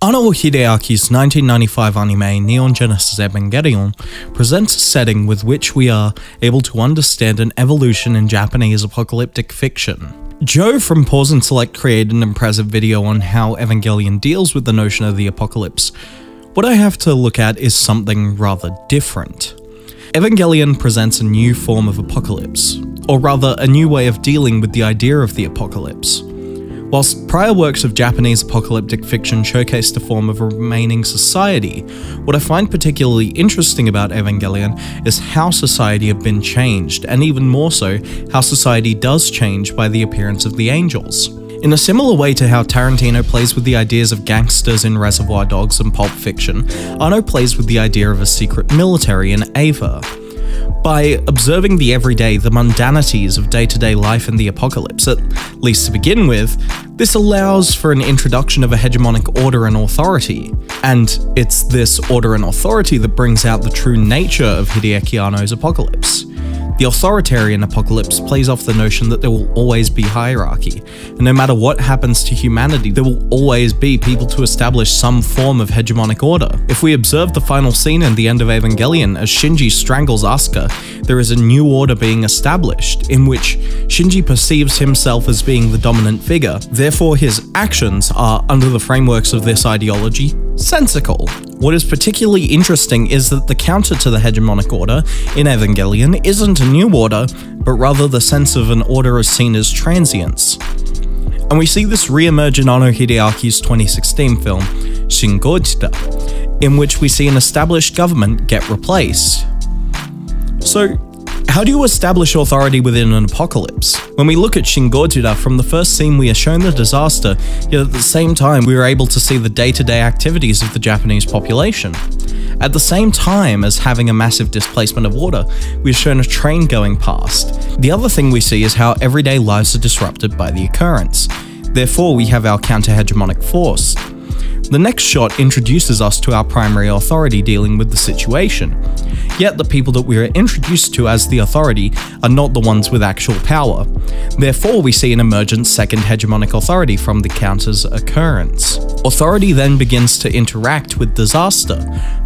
Ano Hideaki's 1995 anime Neon Genesis Evangelion presents a setting with which we are able to understand an evolution in Japanese apocalyptic fiction. Joe from Pause and Select created an impressive video on how Evangelion deals with the notion of the apocalypse. What I have to look at is something rather different. Evangelion presents a new form of apocalypse, or rather a new way of dealing with the idea of the apocalypse. Whilst prior works of Japanese apocalyptic fiction showcased a form of a remaining society, what I find particularly interesting about Evangelion is how society have been changed, and even more so, how society does change by the appearance of the angels. In a similar way to how Tarantino plays with the ideas of gangsters in Reservoir Dogs and Pulp Fiction, Ano plays with the idea of a secret military in Ava. By observing the everyday, the mundanities of day-to-day life in the apocalypse, at least to begin with, this allows for an introduction of a hegemonic order and authority. And it's this order and authority that brings out the true nature of Hideaki Anno's apocalypse. The Authoritarian apocalypse plays off the notion that there will always be hierarchy, and no matter what happens to humanity, there will always be people to establish some form of hegemonic order. If we observe the final scene in the end of Evangelion as Shinji strangles Asuka, there is a new order being established, in which Shinji perceives himself as being the dominant figure, therefore his actions are, under the frameworks of this ideology, sensical. What is particularly interesting is that the counter to the hegemonic order in Evangelion isn't a new order, but rather the sense of an order as seen as transience. And we see this re-emerge in Ano Hideaki's 2016 film, Shin Gojira, in which we see an established government get replaced. So, how do you establish authority within an apocalypse? When we look at Shin Gojira, from the first scene we are shown the disaster, yet at the same time we are able to see the day-to-day activities of the Japanese population. At the same time as having a massive displacement of water, we are shown a train going past. The other thing we see is how everyday lives are disrupted by the occurrence. Therefore, we have our counter-hegemonic force. The next shot introduces us to our primary authority dealing with the situation. Yet the people that we are introduced to as the authority are not the ones with actual power. Therefore, we see an emergent second hegemonic authority from the counter's occurrence. Authority then begins to interact with disaster,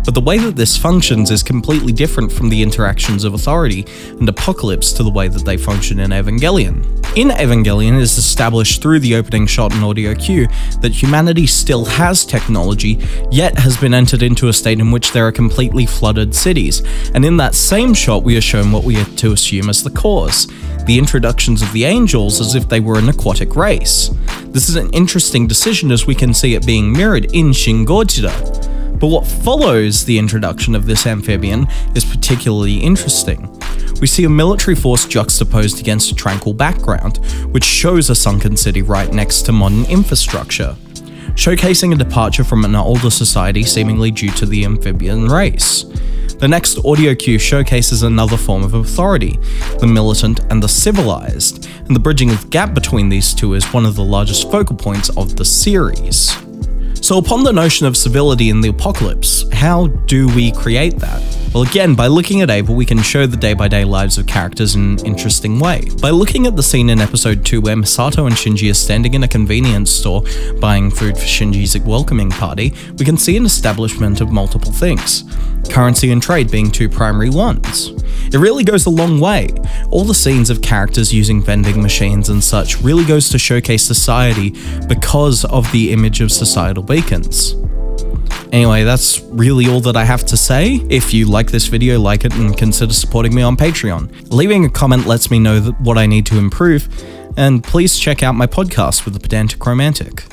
but the way that this functions is completely different from the interactions of authority and apocalypse to the way that they function in Evangelion. In Evangelion, it is established through the opening shot and audio cue that humanity still has technology, yet has been entered into a state in which there are completely flooded cities, and in that same shot we are shown what we are to assume as the cause, the introductions of the angels as if they were an aquatic race. This is an interesting decision as we can see it being mirrored in Shin Gojira. But what follows the introduction of this amphibian is particularly interesting. We see a military force juxtaposed against a tranquil background, which shows a sunken city right next to modern infrastructure, showcasing a departure from an older society seemingly due to the amphibian race. The next audio cue showcases another form of authority, the militant and the civilized, and the bridging of the gap between these two is one of the largest focal points of the series. So upon the notion of civility in the apocalypse, how do we create that? Well, again, by looking at Ava, we can show the day-by-day lives of characters in an interesting way. By looking at the scene in episode 2 where Misato and Shinji are standing in a convenience store buying food for Shinji's welcoming party, we can see an establishment of multiple things, currency and trade being two primary ones. It really goes a long way. All the scenes of characters using vending machines and such really goes to showcase society because of the image of societal beacons. Anyway, that's really all that I have to say. If you like this video, like it and consider supporting me on Patreon. Leaving a comment lets me know what I need to improve, and please check out my podcast with the Pedantic Romantic.